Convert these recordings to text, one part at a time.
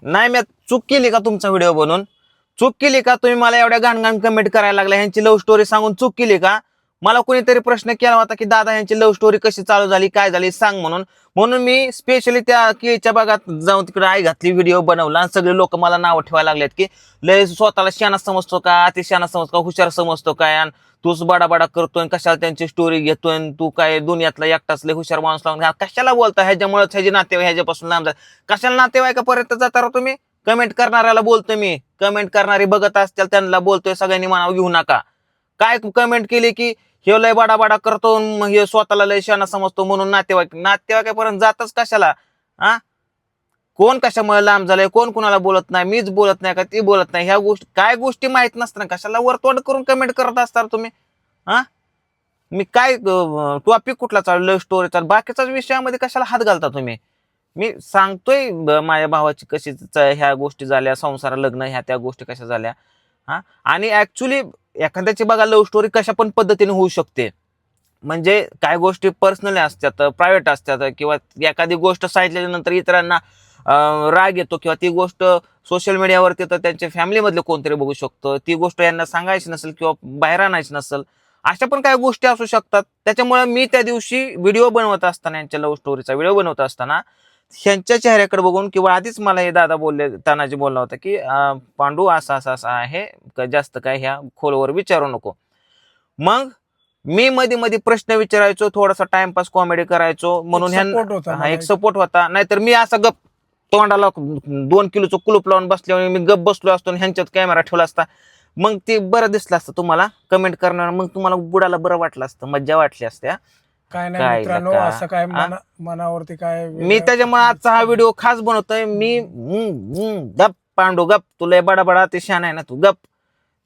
नाही मी चूक केली का तुमचा व्हिडिओ बनवून? चूक केली का तुम्ही मला एवढ्या घाण कमेंट करायला लागला? ह्यांची लव्ह स्टोरी सांगून चूक केली का? मला कोणीतरी प्रश्न केला होता की दादा ह्यांची लव्ह स्टोरी कशी चालू झाली, काय झाली सांग म्हणून. म्हणून मी स्पेशली त्या केळीच्या बागात जाऊन तिकडे आई घातली, व्हिडिओ बनवला आणि सगळे लोक मला नावं ठेवायला लागलेत की लय स्वतःला शहाणा समजतो का, अति शहाणा समजतो का, हुशार समजतो काय, आणि तूच बडाबडा करतोय, कशाला त्यांची स्टोरी घेतोय, तू काय दुनियातला एकटाच लय हुशार माणूस लावून कशाला बोलता? ह्याच्यामुळे ह्याचे नातेवाईक ह्याच्यापासून लांब जात. कशाला नातेवाईकापर्यंत जाता राव तुम्ही? कमेंट करणाऱ्याला बोलतोय मी. कमेंट करणारी बघत असतील त्यांना बोलतोय, सगळ्यांनी मनावर घेऊ नका. काय कमेंट केली की हे लय बाडाबाडा करतो, हे स्वतःला लय शहाणा समजतो म्हणून नातेवाईकापर्यंत जातच कशाला? हा, कोण कशामुळे लांब झालंय, कोण कुणाला बोलत नाही, मीच बोलत नाही का ती बोलत नाही, ह्या गोष्टी काय गोष्टी माहित नसताना कशाला वरतोड करून कमेंट करत असता तुम्ही? हा, मी काय टॉपिक कुठला चालू लव्ह स्टोरीचा, बाकीच्याच विषयामध्ये कशाला हात घालता तुम्ही? मी सांगतोय माझ्या भावाची कशी ह्या गोष्टी झाल्या, संसार लग्न ह्या त्या गोष्टी कशा झाल्या. हा, आणि ऍक्च्युली एखाद्याची बघा लव्ह स्टोरी कशा पण पद्धतीने होऊ शकते. म्हणजे काय गोष्टी पर्सनली असतात, प्रायव्हेट असतात, किंवा एखादी गोष्ट सांगितल्याच्या नंतर इतरांना राग येतो, किंवा ती गोष्ट सोशल मीडियावरती तर त्यांच्या फॅमिलीमधले कोणतरी बघू शकतो, ती गोष्ट यांना सांगायची नसेल किंवा बाहेर आणायची नसेल, अशा पण काही गोष्टी असू शकतात. त्याच्यामुळे मी त्या दिवशी व्हिडिओ बनवत असताना, यांच्या लव्ह स्टोरीचा व्हिडिओ बनवत असताना ह्यांच्या चेहऱ्याकडे बघून, किंवा आधीच मला हे दादा बोलले, तानाजी बोलला होता की पांडू असं असं असं आहे, जास्त काय ह्या खोलवर विचारू नको. मग मी मध्ये मध्ये प्रश्न विचारायचो, थोडासा टाइमपास कॉमेडी करायचो, म्हणून एक सपोर्ट होता. नाहीतर मी असा गप तोंडाला 2 किलोचं कुलूप लावून बसल्यावर मी गप बसलो असतो आणि ह्यांच्यात कॅमेरा ठेवला असता, मग ते बरं दिसलं असतं तुम्हाला कमेंट करणार, मग तुम्हाला बुडाला बरं वाटलं असतं, मज्जा वाटली असते. काय नाही मित्रांनो, असं काय मनावरती काय मी त्याच्यामुळे आजचा हा व्हिडिओ खास बनवतोय. मी गप पांडू गप, तुला बडा बडा ते शान आहे ना, तू गप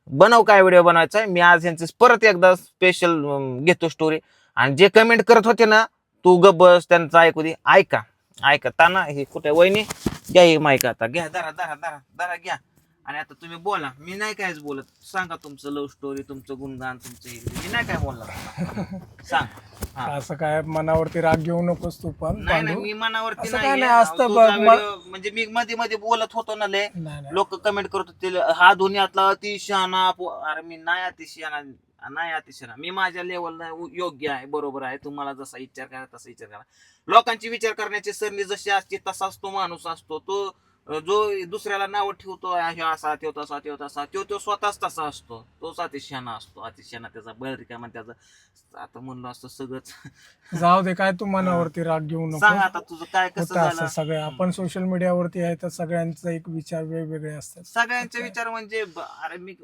बनव काय व्हिडिओ बनवायचा. मी आज यांचे परत एकदा स्पेशल घेतो स्टोरी, आणि जे कमेंट करत होते ना, तू गप बस, त्यांचं ऐकू दे. ऐका ऐका ताना, हे कुठे वहिनी घ्या, ही माईक आता घ्या, दरा दरा दरा दरा घ्या, आणि आता तुम्ही बोला. मी नाही कायच बोलत, सांगा तुमचं लव्ह स्टोरी, तुमचं गुणगान, तुमचं मी नाही काय बोलणार, सांग. असं काय मनावरती राग घेऊ नकोस तू पण नाही नाही, पांडू. मी मनावरती असं काय नाही नाही असतं तुझा बघ, व्हिडिओ म्हणजे मी मध्ये मध्ये बोलत होतो ना, लय नाही नाही. लोक कमेंट करत होते हा दुनियातला अतिशहाणा अरे मी नाही अतिशहाणा, नाही अतिशहाणा. मी माझ्या लेवलला योग्य आहे, बरोबर आहे. तुम्हाला जसा विचार करा तसा विचार करा. लोकांची विचार करण्याची सरणी जशी असते तसाच तो माणूस असतो. तो जो दुसऱ्याला नाव ठेवतो, हे असा त्यो तसा त्यो तसा, तो स्वतःच तसा असतो. तोच अतिशहाणा असतो. अतिशहाणा त्याचा बळरिकामा, त्याचा आता म्हणलं असतं सगळंच. जाऊ दे, काय तू मनावरती राग घेऊ नको. सांग आता तुझं काय कसं होतं असं झालं. सगळं, आपण सोशल मीडियावरती आहे तर सगळ्यांचा एक विचार वेगवेगळे असतात. सगळ्यांचे विचार म्हणजे अरे मी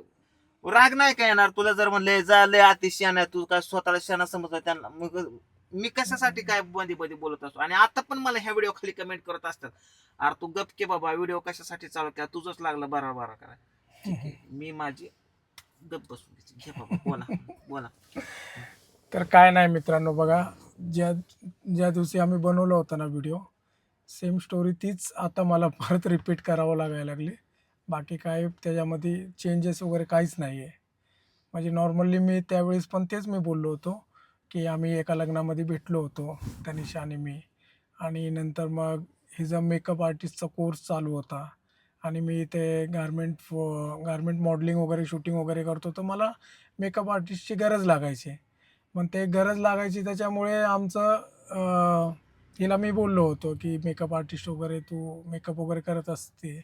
राग नाही काय येणार तुला जर म्हणले झालंय अतिशहाणा, तू काय स्वतःला शहाणा समजत त्यांना, मग मी कशासाठी काय मध्ये मध्ये बोलत असतो. आणि आता पण मला ह्या व्हिडिओ खाली कमेंट करत असतात, अरे तू गप के बाबा, व्हिडिओ कशासाठी चालू केला, तुझंच लागलं बारा बारा करा. ठीक आहे, मी माझी गप बसून घे बाबा, बोला बोला. तर काय नाही मित्रांनो, बघा, ज्या ज्या दिवशी आम्ही बनवलं होतं ना व्हिडिओ, सेम स्टोरी तीच आता मला परत रिपीट करावं लागायला लागली. बाकी काय त्याच्यामध्ये चेंजेस वगैरे काहीच नाही आहे. म्हणजे नॉर्मली मी त्यावेळेस पण तेच मी बोललो होतो की आम्ही एका लग्नामध्ये भेटलो होतो, तनिषा आणि मी. आणि नंतर मग हिचा मेकअप आर्टिस्टचा कोर्स चालू होता, आणि मी ते गारमेंट मॉडेलिंग वगैरे शूटिंग वगैरे करतो, तर मला मेकअप आर्टिस्टची गरज लागायची. मग ते गरज लागायची त्याच्यामुळे हिला मी बोललो होतो की मेकअप आर्टिस्ट वगैरे, तू मेकअप वगैरे करत असते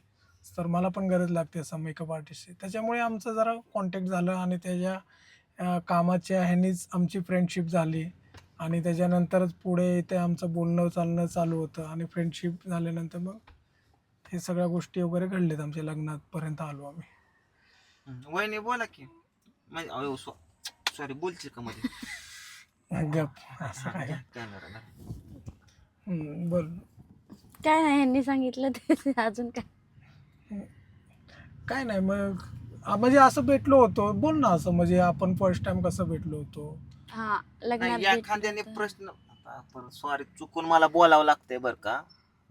तर मला पण गरज लागते असं मेकअप आर्टिस्टची. त्याच्यामुळे आमचं जरा कॉन्टॅक्ट झालं, आणि त्याच्या कामाच्या ह्यानीच आमची फ्रेंडशिप झाली. आणि त्याच्यानंतरच पुढे ते आमचं बोलणं चालणं चालू होतं, आणि फ्रेंडशिप झाल्यानंतर मग हे सगळ्या गोष्टी वगैरे घडल्यात, आमच्या लग्नापर्यंत आलो आम्ही. वहिनी बोला की, म्हणजे सॉरी बोलशील का मध्ये? गप, असं काय. कॅमेरा बोल. काय नाही, यांनी सांगितलं ते अजून काय. काय नाही, मग म्हणजे असं भेटलो होतो, बोल ना, असं म्हणजे आपण फर्स्ट टाइम कसं भेटलो होतो. हा, लग्नात एखाद्याने प्रश्न, सॉरी चुकून मला बोलावं लागतंय बरं का,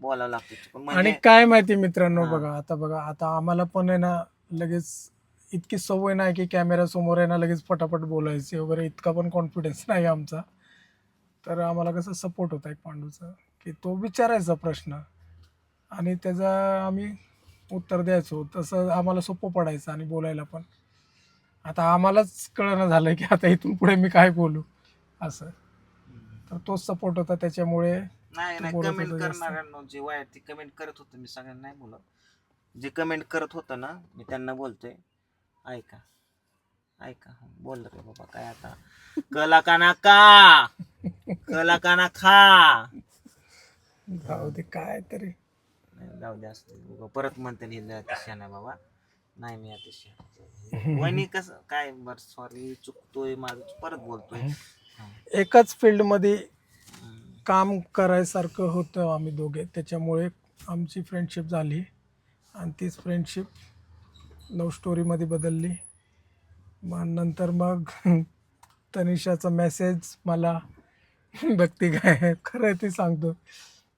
बोलावं लागतं चुकून. आणि म्हणजे काय माहिती मित्रांनो, हा. बघा आता आम्हाला पण आहे ना, लगेच इतकी सवय नाही की कॅमेरा समोर आहे ना लगेच फटाफट बोलायची वगैरे, इतका पण कॉन्फिडन्स नाही आमचा. तर आम्हाला कसं सपोर्ट होता एक पांडूचा, की तो विचारायचा प्रश्न, आणि त्याचा आम्ही उत्तर द्यायचो तसं आम्हाला सोपं पडायचं आणि बोलायला पण. आता आम्हालाच कळणं झालं की आता इथून पुढे मी काय बोलू असं. तर तोच सपोर्ट होता त्याच्यामुळे नाही तो नाही, बोलत कमेंट होता जास्त. करणाऱ्यांना जे वाईट ती कमेंट करत होतं, मी सगळ्यांना नाही बोलत. जे कमेंट करत होतं ना मी त्यांना बोलतोय, ऐका ऐका, बोल रे बाबा काय आता, कला काना का कला काना खा. जाऊ दे काय तरी. नाही, जाऊ दे असतं परत म्हणते लिहिलं अतिशय नाही बाबा, नाही मी अतिशय वहिनी कसं काय, बरं सॉरी चुकतोय माझं, परत बोलतोय. एकाच फील्डमध्ये काम करायसारखं होतं आम्ही दोघे, त्याच्यामुळे आमची फ्रेंडशिप झाली आणि तीच फ्रेंडशिप लव्ह स्टोरीमध्ये बदलली. मग नंतर मग तनिषाचा मेसेज मला बघते काय खरं आहे ते सांगतो.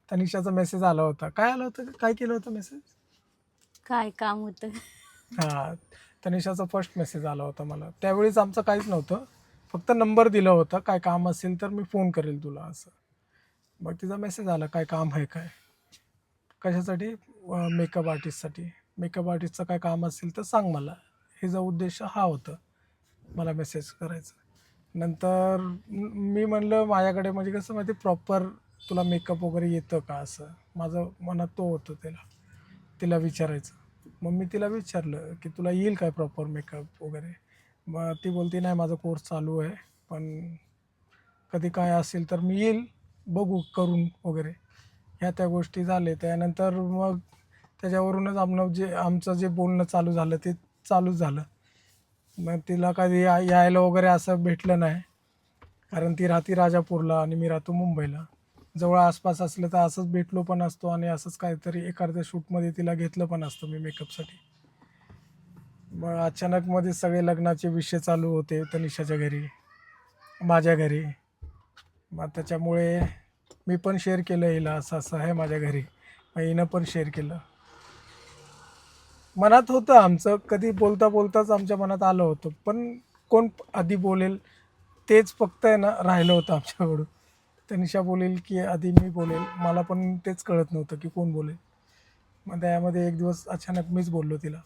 तनिषाचा मेसेज आला होता. काय आला होता, काय केलं होतं मेसेज? काय काम होतं? हां, तनिषाचा फर्स्ट मेसेज आला होता मला. त्यावेळेस आमचं काहीच नव्हतं, फक्त नंबर दिला होता, काय काम असेल तर मी फोन करेल तुला असं. मग तिचा मेसेज आला, काय काम आहे काय, कशासाठी? मेकअप आर्टिस्टसाठी. मेकअप आर्टिस्टचं काय काम असेल तर सांग मला. हिचा उद्देश हा होता मला मेसेज करायचा. नंतर मी म्हणलं माझ्याकडे म्हणजे कसं माहिती प्रॉपर तुला मेकअप वगैरे येतं का असं माझं मनात तो होतं तिला विचारायचं. मग मी तिला विचारलं की तुला येईल काय प्रॉपर मेकअप वगैरे. मग ती बोलते नाही माझा कोर्स चालू आहे, पण कधी काय असेल तर मी येईल, बघू करून वगैरे. ह्या त्या गोष्टी झाले. त्यानंतर मग त्याच्यावरूनच आमचं जे बोलणं चालू झालं ते चालूच झालं. मग तिला कधी यायला वगैरे असं भेटलं नाही, कारण ती राहती राजापूरला आणि मी राहतो मुंबईला. जवळ आसपास असलं तर असंच भेटलो पण असतो आणि असंच काहीतरी एखाद्या शूटमध्ये तिला घेतलं पण असतं मी मेकअपसाठी. मग अचानक मध्ये सगळे लग्नाचे विषय चालू होते तनिषाच्या घरी, माझ्या घरी. मग त्याच्यामुळे मी पण शेअर केलं हिला असं असं आहे माझ्या घरी. मग हिनं पण शेअर केलं. मनात होतं आमचं, कधी बोलता बोलताच आमच्या मनात आलं होतं, पण कोण आधी बोलेल तेच फक्त आहे ना राहिलं होतं आमच्याकडून. तनिषा बोलेल की आधी मी बोलेल, मला पण तेच कळत नव्हतं की कोण बोलेल. मग त्यामध्ये एक दिवस अचानक मीच बोललो तिला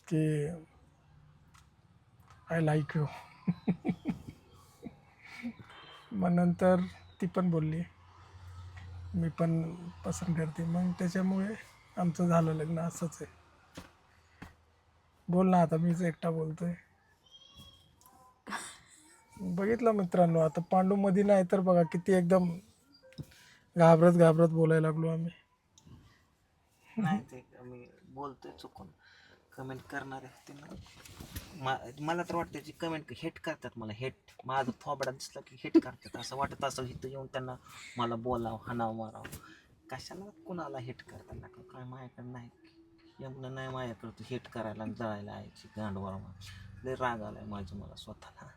की आय लाईक यू. मग नंतर ती पण बोलली मी पण पसंत करते. मग त्याच्यामुळे आमचं झालं लग्न. असंच आहे. बोल ना, आता मीच एकटा बोलतोय. बघितलं मित्रांनो, आता पांडूमध्ये नाही तर बघा किती एकदम घाबरत घाबरत बोलायला लागलो आम्ही. नाही ते मी बोलतोय चुकून, कमेंट करणारे होते ना मला तर वाटतं जी कमेंट हेट करतात मला, हेट माझं थोबडा दिसला की हेट करतात. असं वाटत असं इथं येऊन त्यांना मला बोलावं, हाणावं, मारावं. कशाला कुणाला हेट करतात ना, काय माझ्याकडे नाही एवढं नाही माझ्याकडं तू हेट करायला आणि जळायला यायची गांडवर. लय राग आलाय माझं मला स्वतःला.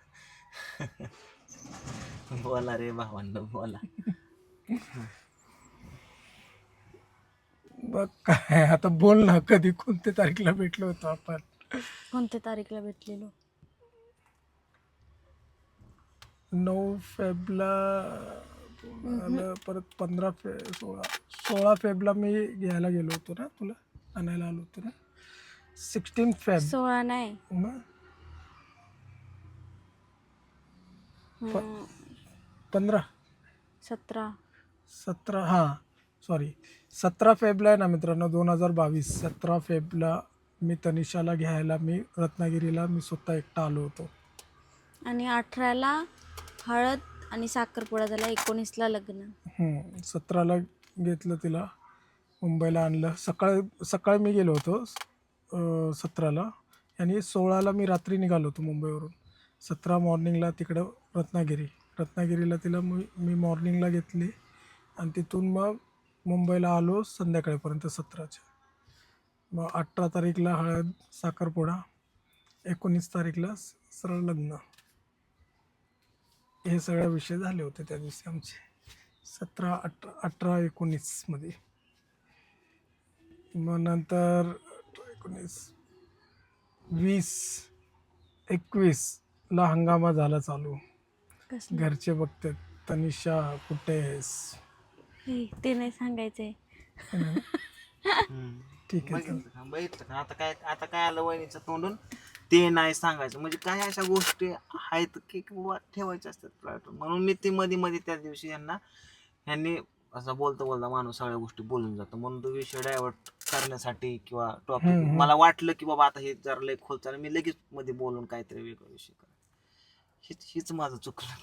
बोला रे भावांनो बोला. बघ काय आता बोल ना, कधी कोणत्या तारीखला भेटलो होतो आपण? कोणत्या तारीखला भेटलेलो? 9 फेबला आलं, परत 16 फेबला मी घ्यायला गेलो होतो ना, तुला आणायला आलो होतो ना. 16 फेब 16 नाही. मग 15 17. 17 हां सॉरी 17 फेबला आहे ना मित्रांनो 2022. 17 फेबला मी तनिषाला घ्यायला मी रत्नागिरीला मी स्वतः एकटा आलो होतो. आणि 18ला हळद आणि साखरपुडा झाला, 19ला लग्न. 17ला घेतलं तिला, मुंबईला आणलं. सकाळी मी गेलो होतो 17ला, आणि 16ला मी रात्री निघालो होतो मुंबईवरून. 17 मॉर्निंगला तिकडं रत्नागिरीला तिला मी मॉर्निंगला घेतली आणि तिथून मग मुंबईला आलो संध्याकाळपर्यंत 17च्या. मग 18 तारीखला हळद साखरपुडा, 19 तारीखला सरळ लग्न. हे सगळे विषय झाले होते त्या दिवशी आमचे 17, 18, 19मध्ये. मग नंतर 19, 20, 21ला हंगामा झाला चालू. कसलं? घरचे बघतात तनिषा कुठे आहेस. ते नाही सांगायचंय. ठीक आहे बघितलं का? बघितलं का? आता काय आलं वहिनीचं तोंडून ते नाही सांगायचं. म्हणजे काय अशा गोष्टी आहेत की बाबा ठेवायच्या असतात प्रायव्हेट. म्हणून मी ती मध्ये त्या दिवशी ह्यांनी असं बोलता माणूस सगळ्या गोष्टी बोलून जातो. म्हणून तो विषय डायव्हर्ट करण्यासाठी किंवा टॉपिक मला वाटलं की बाबा आता हे जरा लय खोल चालेल, मी लगेच मध्ये बोलून काहीतरी वेगळा विषय करा. हीच माझं चुकलं.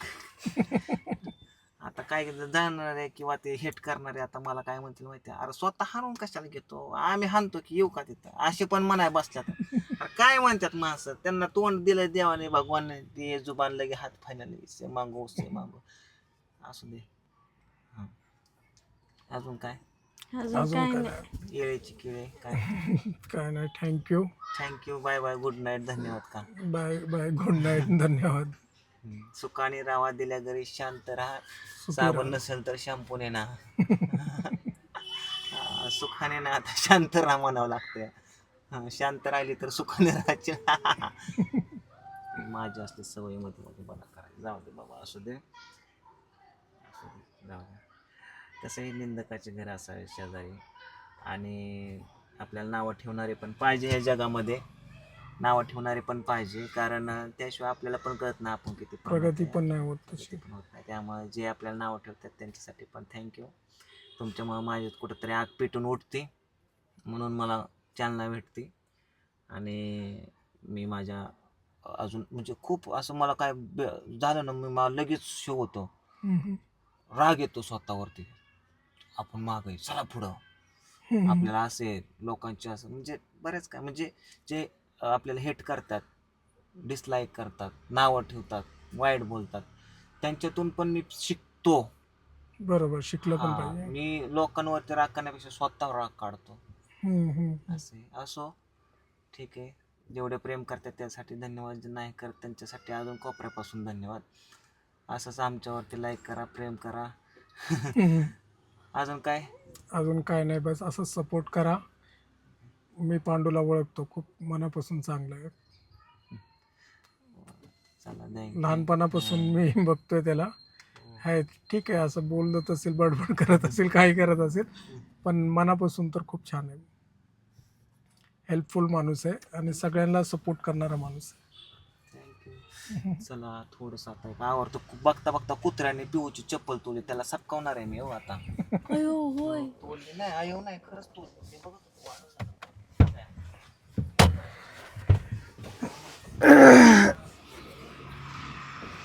आता काय जाणार आहे किंवा ते हेट करणारे आता मला काय म्हणतील माहिती आहे, अरे स्वतः हाणून कशाला घेतो, आम्ही हाणतो की येऊ का तिथं, असे पण म्हणाय बसल्यात. अरे काय म्हणतात माणसं, त्यांना तोंड दिलं देवाने भगवान, ते जुबान लगे हात फायनल से मागो असू दे. हा. अजून काय अजून अजून काय काय नाही. नाही. येळेची किळे काय. काय नाही. Thank you bye bye good night धन्यवाद का. बाय बाय गुड नाईट धन्यवाद. सुखाने राहा, दिल्या घरी शांत राहा, सुखी साबण राहा. नसेल तर शॅम्पूने ना. सुखाने ना आता शांत राहा म्हणावं लागतंय. शांत राहिली तर सुखाने राहायची. माझी असते सवय मध्ये बघा करायचं. जाऊ दे बाबा, असू दे जाऊ दे. तसंही निंदकाचे घर असावे शेजारी, आणि आपल्याला नावं ठेवणारे पण पाहिजे ह्या जगामध्ये. नावं ठेवणारे पण पाहिजे, कारण त्याशिवाय आपल्याला पण कळत नाही आपण किती प्रगती पण नाही होत तशी. पण होत नाही. त्यामुळे जे आपल्याला नावं ठेवतात त्यांच्यासाठी पण थँक्यू. तुमच्यामुळे माझ्यात कुठंतरी आग पेटून उठते, म्हणून मला चालना भेटते. आणि मी माझ्या अजून म्हणजे खूप असं मला काय झालं ना, मी मला लगेच शो होतो, राग येतो स्वतःवरती. आपण मागे चला पुढं, आपल्याला असे लोकांचे असं म्हणजे बरेच काय म्हणजे जे आपल्याला हेट करतात, डिसलाईक करतात, नावं ठेवतात, वाईट बोलतात, त्यांच्यातून पण मी शिकतो. बरोबर, शिकलं पण हा, पाहिजे. मी लोकांवरती राग करण्यापेक्षा स्वतःवर राग काढतो. असे असो, ठीक आहे. जेवढे प्रेम करतात त्यासाठी धन्यवाद, जे नाही करत त्यांच्यासाठी अजून कोपऱ्यापासून धन्यवाद. असंच आमच्यावरती लाईक करा, प्रेम करा. अजून काय नाही, बस असंच सपोर्ट करा. मी पांडूला ओळखतो, खूप मनापासून चांगलं आहे. चला लहानपणापासून मी बघतोय त्याला. आहे ठीक आहे, असं बोलत असेल, बडबड करत असेल, काही करत असेल, पण मनापासून तर खूप छान आहे. हेल्पफुल माणूस आहे आणि सगळ्यांना सपोर्ट करणारा माणूस आहे. थँक्यू. चला थोडस आता एक आवडतो, बघता बघता कुत्र्याने पिऊची चप्पल तोडली, त्याला सपकावणार आहे मी. हो आता अयो होय. तोडली नाही, अयो नाही, खरंच तोडली. मी बघत होतो.